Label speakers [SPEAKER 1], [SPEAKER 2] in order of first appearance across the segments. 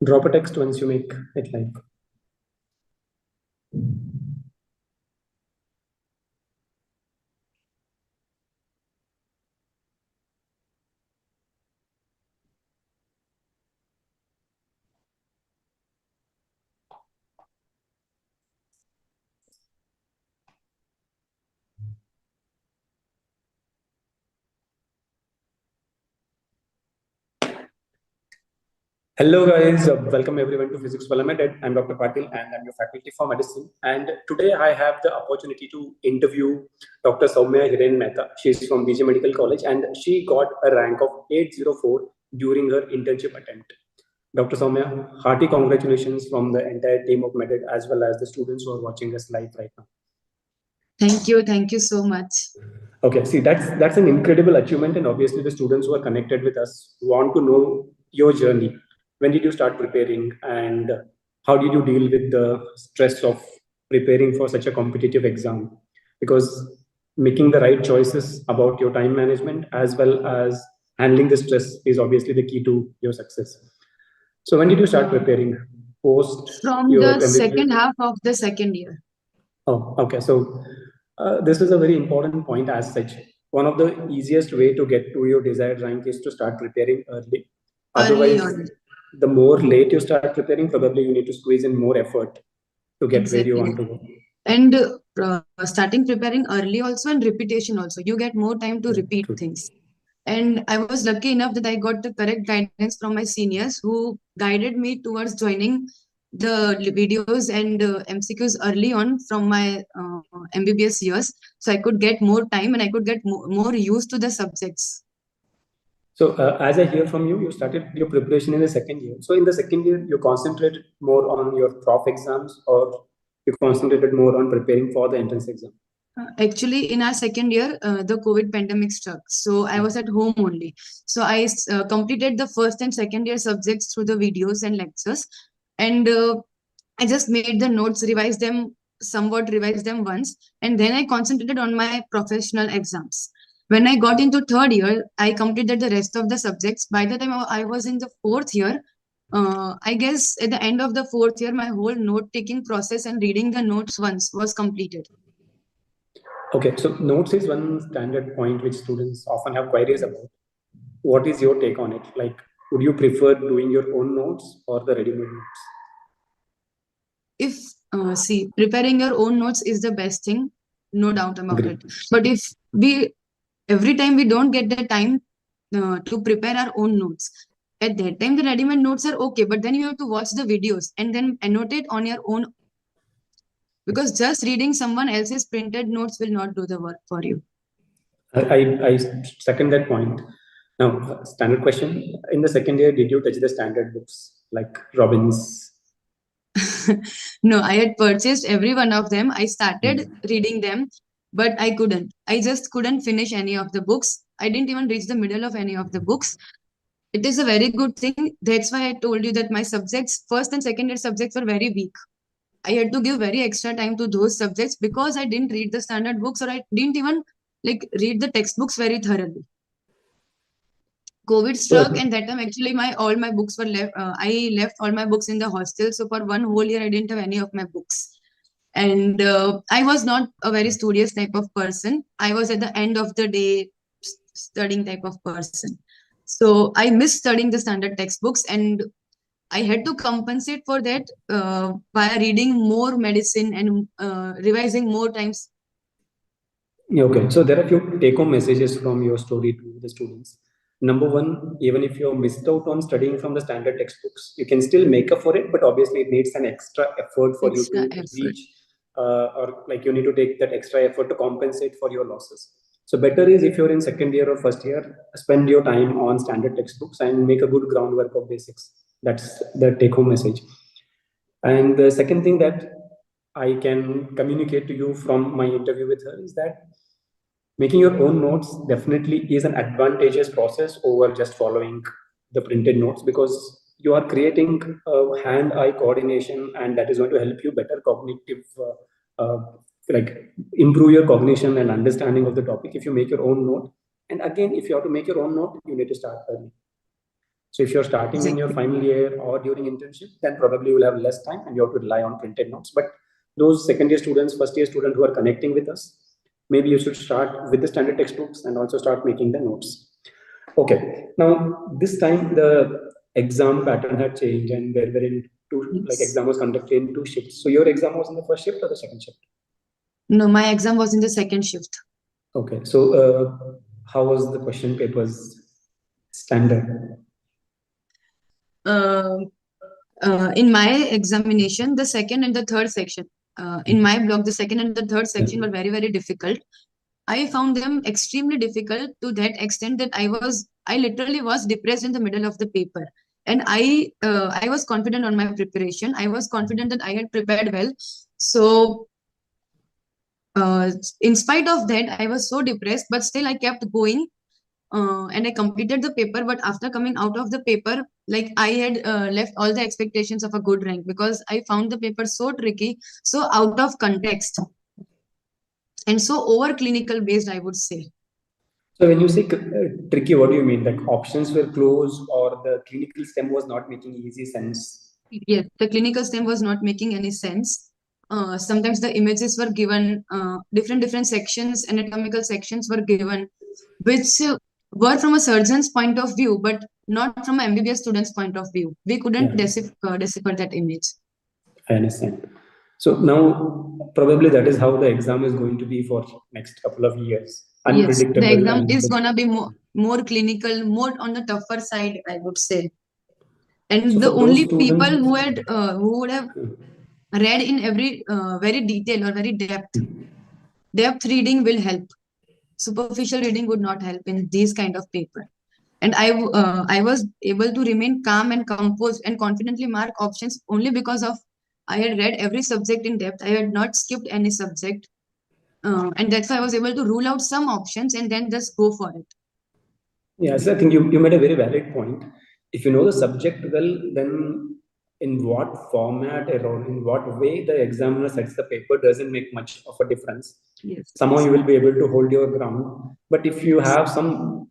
[SPEAKER 1] Drop a text once you make it live. Hello guys, welcome everyone to Physics Parliament. I'm Dr. Patil and I'm your faculty for medicine. And today I have the opportunity to interview Dr. Soumya Hiren Mehta. She's from BG Medical College and she got a rank of 804 during her internship attempt. Dr. Soumya, hearty congratulations from the entire team of MEDIT as well as the students who are watching us live right now.
[SPEAKER 2] Thank you so much.
[SPEAKER 1] Okay, see, that's an incredible achievement, and obviously the students who are connected with us want to know your journey. When did you start preparing, and how did you deal with the stress of preparing for such a competitive exam? Because making the right choices about your time management as well as handling the stress is obviously the key to your success. So when did you start preparing?
[SPEAKER 2] From the second half of the second year.
[SPEAKER 1] Oh, okay. So this is a very important point as such. One of the easiest way to get to your desired rank is to start preparing early. Otherwise, the more late you start preparing, probably you need to squeeze in more effort to get where you want to go.
[SPEAKER 2] And starting preparing early also, and repetition also. You get more time to repeat things. And I was lucky enough that I got the correct guidance from my seniors who guided me towards joining the videos and MCQs early on from my MBBS years. So I could get more time and I could get more used to the subjects.
[SPEAKER 1] So as I hear from you, you started your preparation in the second year. So in the second year, you concentrated more on your prof exams or you concentrated more on preparing for the entrance exam?
[SPEAKER 2] Actually, in our second year, the COVID pandemic struck. So I was at home only. So I completed the first and second year subjects through the videos and lectures. And I just made the notes, revised them once. And then I concentrated on my professional exams. When I got into third year, I completed the rest of the subjects. By the time I was in the fourth year, I guess at the end of the fourth year, my whole note-taking process and reading the notes once was completed.
[SPEAKER 1] Okay, so notes is one standard point which students often have queries about. What is your take on it? Like, would you prefer doing your own notes or the ready-made notes?
[SPEAKER 2] If, see, preparing your own notes is the best thing, no doubt about it. But if every time we don't get the time to prepare our own notes, at that time the ready-made notes are okay, but then you have to watch the videos and then annotate on your own, because just reading someone else's printed notes will not do the work for you.
[SPEAKER 1] I second that point. Now, standard question. In the second year, did you touch the standard books like Robbins?
[SPEAKER 2] No, I had purchased every one of them. I started reading them, but I couldn't. I just couldn't finish any of the books. I didn't even reach the middle of any of the books. It is a very good thing. That's why I told you that my subjects, first and second year subjects, were very weak. I had to give very extra time to those subjects because I didn't read the standard books, or I didn't even read the textbooks very thoroughly. COVID struck, and that time actually all my books were left. I left all my books in the hostel, so for one whole year I didn't have any of my books. And I was not a very studious type of person. I was at the end of the day studying type of person. So I missed studying the standard textbooks, and I had to compensate for that by reading more medicine and revising more times.
[SPEAKER 1] Okay, so there are a few take-home messages from your story to the students. Number one, even if you're missed out on studying from the standard textbooks, you can still make up for it, but obviously it needs an extra effort for you to reach, or like you need to take that extra effort to compensate for your losses. So better is if you're in second year or first year, spend your time on standard textbooks and make a good groundwork of basics. That's the take-home message. And the second thing that I can communicate to you from my interview with her is that making your own notes definitely is an advantageous process over just following the printed notes, because you are creating hand-eye coordination, and that is going to help you better cognitive, like improve your cognition and understanding of the topic if you make your own note. And again, if you have to make your own note, you need to start early. So if you're starting in your final year or during internship, then probably you will have less time and you have to rely on printed notes. But those second year students, first year students who are connecting with us, maybe you should start with the standard textbooks and also start making the notes. Okay, now this time the exam pattern had changed and there were in two, like exam was conducted in 2 shifts. So your exam was in the first shift or the second shift?
[SPEAKER 2] No, my exam was in the second shift.
[SPEAKER 1] Okay, so how was the question papers standard?
[SPEAKER 2] In my examination, the second and the third section, in my block, the second and the third section were very, very difficult. I found them extremely difficult to that extent that I literally was depressed in the middle of the paper. And I was confident on my preparation. I was confident that I had prepared well. So in spite of that, I was so depressed, but still I kept going. And I completed the paper, but after coming out of the paper, like I had left all the expectations of a good rank because I found the paper so tricky, so out of context, and so over clinical based, I would say.
[SPEAKER 1] So when you say tricky, what do you mean? Like options were closed or the clinical stem was not making easy sense?
[SPEAKER 2] Yes, the clinical stem was not making any sense. Sometimes the images were given, different sections, anatomical sections were given, which were from a surgeon's point of view, but not from an MBBS student's point of view. We couldn't decipher that image.
[SPEAKER 1] I understand. So now probably that is how the exam is going to be for next couple of years. Unpredictable.
[SPEAKER 2] Yes, the exam is gonna be more clinical, more on the tougher side, I would say. And
[SPEAKER 1] so
[SPEAKER 2] the only people
[SPEAKER 1] students,
[SPEAKER 2] who would have read in every very detail or very depth reading will help. Superficial reading would not help in these kind of paper. And I was able to remain calm and composed and confidently mark options only because of I had read every subject in depth. I had not skipped any subject. And that's why I was able to rule out some options and then just go for it.
[SPEAKER 1] Yes, I think you made a very valid point. If you know the subject well, then in what format or in what way the examiner sets the paper doesn't make much of a difference.
[SPEAKER 2] Yes.
[SPEAKER 1] Somehow you will be able to hold your ground. But if you have some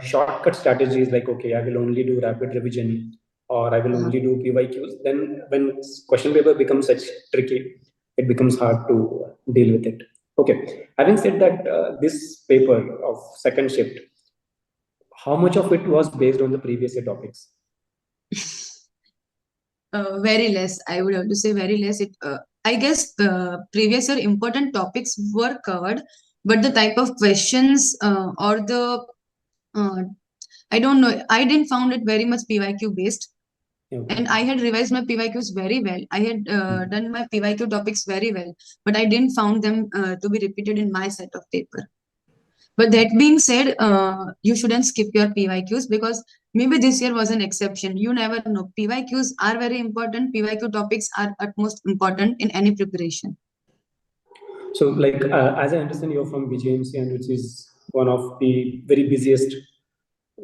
[SPEAKER 1] shortcut strategies like, okay, I will only do rapid revision or I will only do PYQs, then when question paper becomes such tricky, it becomes hard to deal with it. Okay, having said that, this paper of second shift, how much of it was based on the previous year topics?
[SPEAKER 2] Very less. I would have to say very less. I guess previous year important topics were covered, but the type of questions or the I don't know. I didn't found it very much PYQ based. Okay. And I had revised my PYQs very well. I had done my PYQ topics very well, but I didn't found them to be repeated in my set of paper. But that being said, you shouldn't skip your PYQs because maybe this year was an exception. You never know. PYQs are very important. PYQ topics are utmost important in any preparation.
[SPEAKER 1] So, like, as I understand, you're from BJMC, and which is one of the very busiest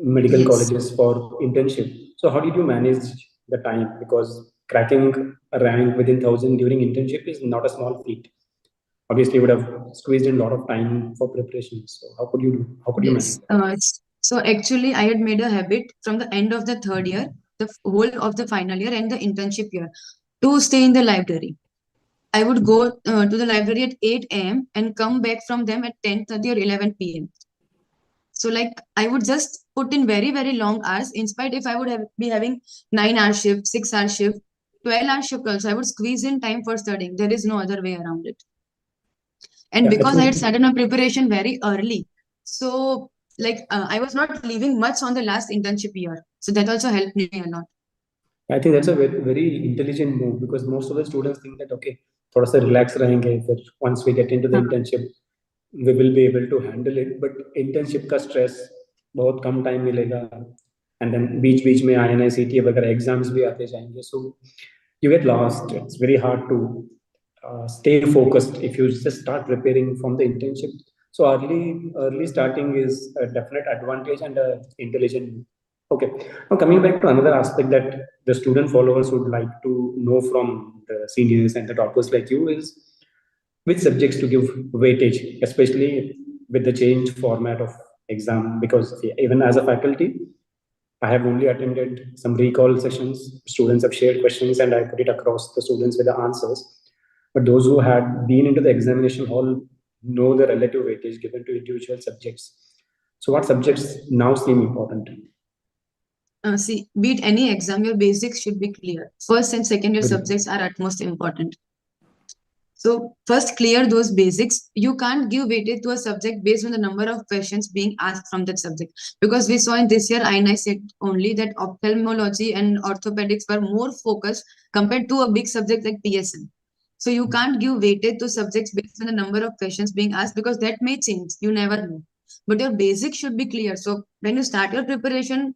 [SPEAKER 1] medical colleges for internship. So, how did you manage the time? Because cracking a rank within 1,000 during internship is not a small feat. Obviously, you would have squeezed in a lot of time for preparation. So, how could you manage that?
[SPEAKER 2] So actually, I had made a habit from the end of the third year, the whole of the final year, and the internship year to stay in the library. I would go to the library at 8 a.m. and come back from them at 10:30 or 11 p.m. So like I would just put in very, very long hours. In spite if I would be having 9-hour shift, 6-hour shift, 12-hour shift also, I would squeeze in time for studying. There is no other way around it. And because I had started my preparation very early, so like I was not leaving much on the last internship year. So that also helped me a lot.
[SPEAKER 1] I think that's a very, very intelligent move because most of the students think that, okay, thoda sa relax rahenge, once we get into the internship, we will be able to handle it. But internship का stress बहुत कम time मिलेगा, and then बीच में INI-CTA वगैरह exams भी आते जाएंगे, so you get lost. It's very hard to stay focused if you just start preparing from the internship. So early starting is a definite advantage and a intelligent move. Okay. Now coming back to another aspect that the student followers would like to know from the seniors and the toppers like you is which subjects to give weightage, especially with the change format of exam. Because even as a faculty, I have only attended some recall sessions. Students have shared questions and I put it across the students with the answers. But those who had been into the examination hall know the relative weightage given to individual subjects. So what subjects now seem important?
[SPEAKER 2] See, be it any exam, your basics should be clear. First and second year
[SPEAKER 1] Good.
[SPEAKER 2] subjects are at most important. So first clear those basics. You can't give weightage to a subject based on the number of questions being asked from that subject. Because we saw in this year, I said only that ophthalmology and orthopedics were more focused compared to a big subject like PSM. So you can't give weightage to subjects based on the number of questions being asked because that may change. You never know. But your basics should be clear. So when you start your preparation,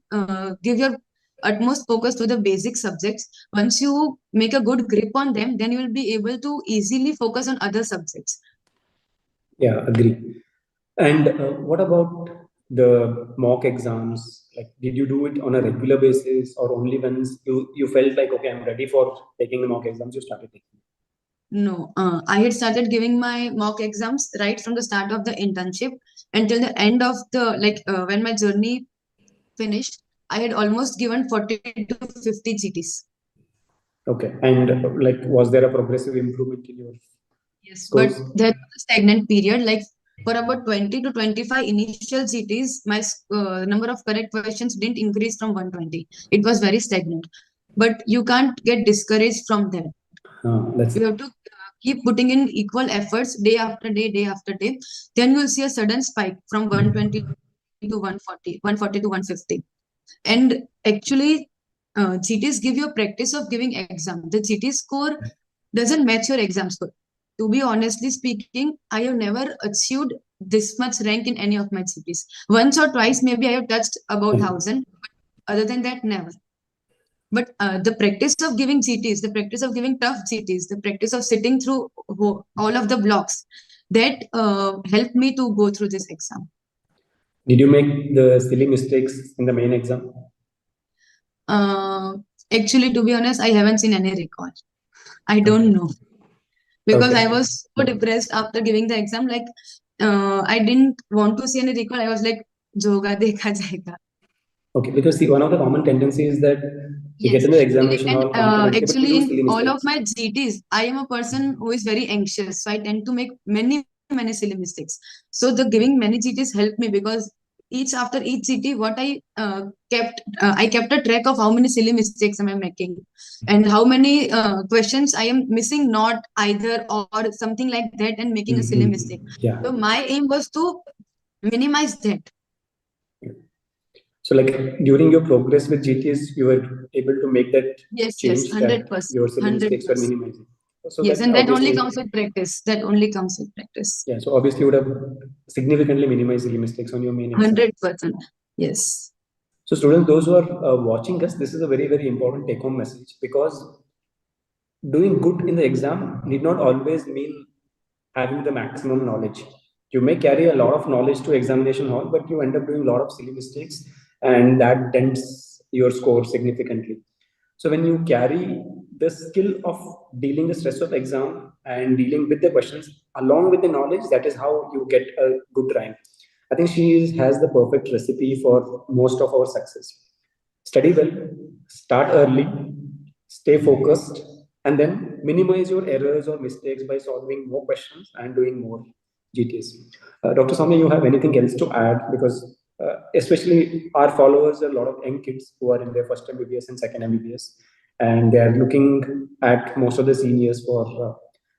[SPEAKER 2] give your utmost focus to the basic subjects. Once you make a good grip on them, then you will be able to easily focus on other subjects.
[SPEAKER 1] Yeah, agree. And what about the mock exams? Like, did you do it on a regular basis or only once you felt like, okay, I'm ready for taking the mock exams, you started taking?
[SPEAKER 2] No, I had started giving my mock exams right from the start of the internship until the end of the, when my journey finished, I had almost given 40 to 50 GTs.
[SPEAKER 1] Okay. And like, was there a progressive improvement in your
[SPEAKER 2] Yes,
[SPEAKER 1] scores?
[SPEAKER 2] but there was a stagnant period. Like for about 20 to 25 initial GTs, my number of correct questions didn't increase from 120. It was very stagnant. But you can't get discouraged from that. You have to keep putting in equal efforts day after day, day after day. Then you'll see a sudden spike from 120 to 140, 140 to 150. And actually, GTs give you a practice of giving exam. The GT score doesn't match your exam score. To be honestly speaking, I have never achieved this much rank in any of my GTs. Once or twice, maybe I have touched about 1,000. Other than that, never. But the practice of giving GTs, the practice of giving tough GTs, the practice of sitting through all of the blocks, that helped me to go through this exam.
[SPEAKER 1] Did you make the silly mistakes in the main exam?
[SPEAKER 2] Actually, to be honest, I haven't seen any record. I don't know. Because I was so depressed after giving the exam. Like, I didn't want to see any record. I was like, "Joga dekha jayega."
[SPEAKER 1] Okay, because see, one of the common tendencies is that you get in the examination hall confidently, but you
[SPEAKER 2] Actually,
[SPEAKER 1] do
[SPEAKER 2] in
[SPEAKER 1] silly
[SPEAKER 2] all
[SPEAKER 1] mistakes.
[SPEAKER 2] of my GTs, I am a person who is very anxious. So I tend to make many silly mistakes. So the giving many GTs helped me because after each GT, what I kept a track of how many silly mistakes am I making and how many questions I am missing, not either or something like that, and making a silly mistake.
[SPEAKER 1] Yeah.
[SPEAKER 2] So my aim was to minimize that.
[SPEAKER 1] So, like during your progress with GTS, you were able to make that change,
[SPEAKER 2] 100%,
[SPEAKER 1] that your silly mistakes were
[SPEAKER 2] 100%.
[SPEAKER 1] minimizing. So
[SPEAKER 2] Yes,
[SPEAKER 1] that
[SPEAKER 2] and that only
[SPEAKER 1] obviously
[SPEAKER 2] comes with practice. That only comes with practice.
[SPEAKER 1] Yeah, so obviously you would have significantly minimized silly mistakes on your main exam.
[SPEAKER 2] 100%. Yes.
[SPEAKER 1] So students, those who are watching us, this is a very, very important take-home message, because doing good in the exam need not always mean having the maximum knowledge. You may carry a lot of knowledge to examination hall, but you end up doing a lot of silly mistakes, and that dents your score significantly. So when you carry the skill of dealing the stress of exam and dealing with the questions along with the knowledge, that is how you get a good rank. I think has the perfect recipe for most of our success. Study well, start early, stay focused, and then minimize your errors or mistakes by solving more questions and doing more GTs. Dr. Soumya, you have anything else to add? Because especially our followers are a lot of young kids who are in their first MBBS and second MBBS, and they are looking at most of the seniors for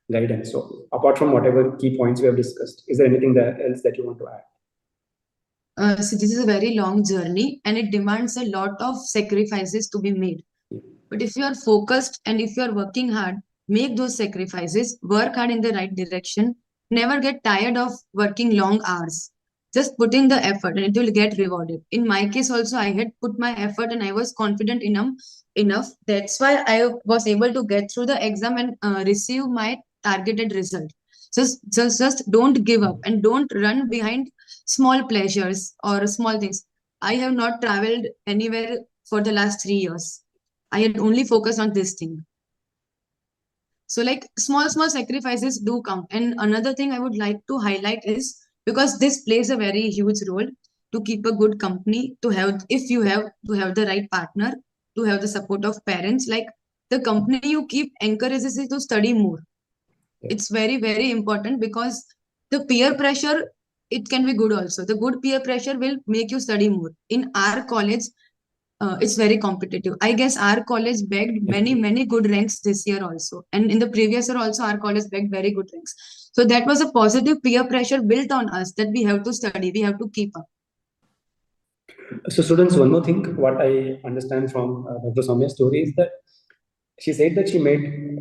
[SPEAKER 1] guidance. So apart from whatever key points we have discussed, is there anything else that you want to add?
[SPEAKER 2] So this is a very long journey and it demands a lot of sacrifices to be made. But if you are focused and if you are working hard, make those sacrifices, work hard in the right direction, never get tired of working long hours. Just put in the effort and it will get rewarded. In my case also, I had put my effort and I was confident enough. That's why I was able to get through the exam and receive my targeted result. Just don't give up and don't run behind small pleasures or small things. I have not traveled anywhere for the last 3 years. I had only focused on this thing. So like small sacrifices do count. And another thing I would like to highlight is, because this plays a very huge role, to keep a good company, to have, if you have, to have the right partner, to have the support of parents. Like, the company you keep encourages you to study more.
[SPEAKER 1] Yeah.
[SPEAKER 2] It's very, very important, because the peer pressure, it can be good also. The good peer pressure will make you study more. In our college, it's very competitive. I guess our college bagged many, many good ranks this year also. And in the previous year also, our college bagged very good ranks. So that was a positive peer pressure built on us, that we have to study, we have to keep up.
[SPEAKER 1] So students, one more thing, what I understand from Dr. Soumya's story is that she said that she made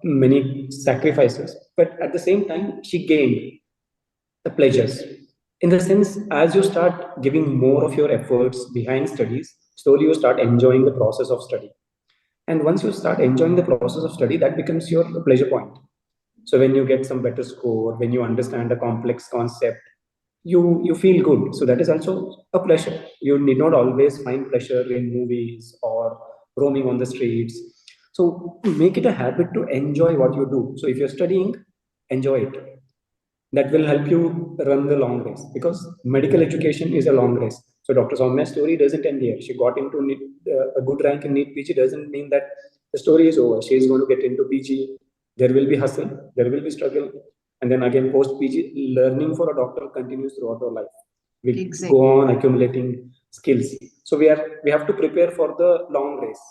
[SPEAKER 1] many sacrifices, but at the same time, she gained the pleasures. In the sense, as you start giving more of your efforts behind studies, slowly you start enjoying the process of study. And once you start enjoying the process of study, that becomes your pleasure point. So when you get some better score, when you understand a complex concept, you feel good. So that is also a pleasure. You need not always find pleasure in movies or roaming on the streets. So make it a habit to enjoy what you do. So if you're studying, enjoy it. That will help you run the long race, because medical education is a long race. So Dr. Soumya's story doesn't end here. She got into a good rank in NEET PG doesn't mean that the story is over. She is going to get into PG. There will be hustle, there will be struggle. And then again, post PG, learning for a doctor continues throughout our life. We
[SPEAKER 2] Exactly.
[SPEAKER 1] go on accumulating skills. So we have to prepare for the long race.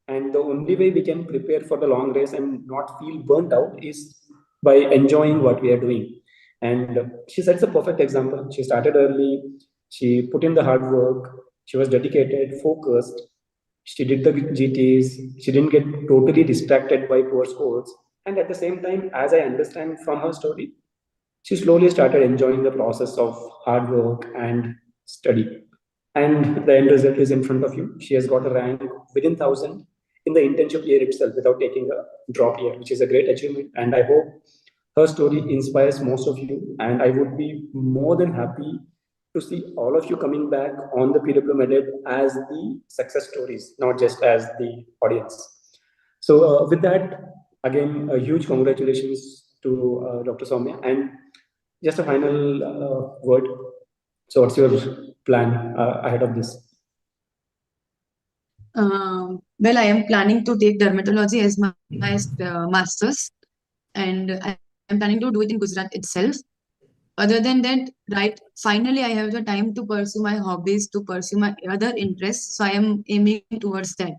[SPEAKER 1] And the only way we can prepare for the long race and not feel burnt out is by enjoying what we are doing. And she sets a perfect example. She started early, she put in the hard work, she was dedicated, focused, she did the GTs, she didn't get totally distracted by poor scores. And at the same time, as I understand from her story, she slowly started enjoying the process of hard work and study. And the end result is in front of you. She has got a rank within 1,000 in the internship year itself without taking a drop year, which is a great achievement. And I hope her story inspires most of you. And I would be more than happy to see all of you coming back on the PW Meded as the success stories, not just as the audience. So with that, again, a huge congratulations to Dr. Soumya. And just a final word. So what's your plan ahead of this?
[SPEAKER 2] Well, I am planning to take dermatology as my master's, and I am planning to do it in Gujarat itself. Other than that, right, finally, I have the time to pursue my hobbies, to pursue my other interests. So I am aiming towards that.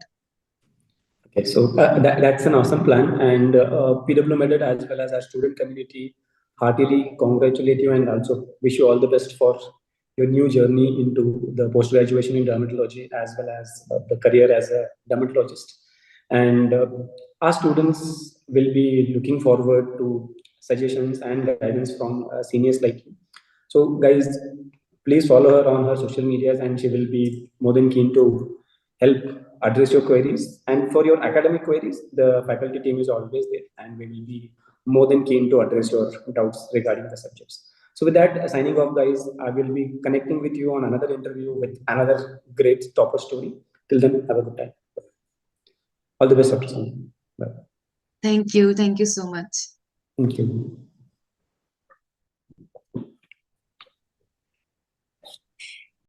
[SPEAKER 1] Okay, so that's an awesome plan. And PW Meded as well as our student community heartily congratulate you and also wish you all the best for your new journey into the post-graduation in dermatology as well as the career as a dermatologist. And our students will be looking forward to suggestions and guidance from seniors like you. So guys, please follow her on her social medias and she will be more than keen to help address your queries. And for your academic queries, the faculty team is always there and we will be more than keen to address your doubts regarding the subjects. So with that, signing off, guys, I will be connecting with you on another interview with another great topper story. Till then, have a good time. All the best, Dr. Sam. Bye.
[SPEAKER 2] Thank you. Thank you so much.
[SPEAKER 1] Thank you.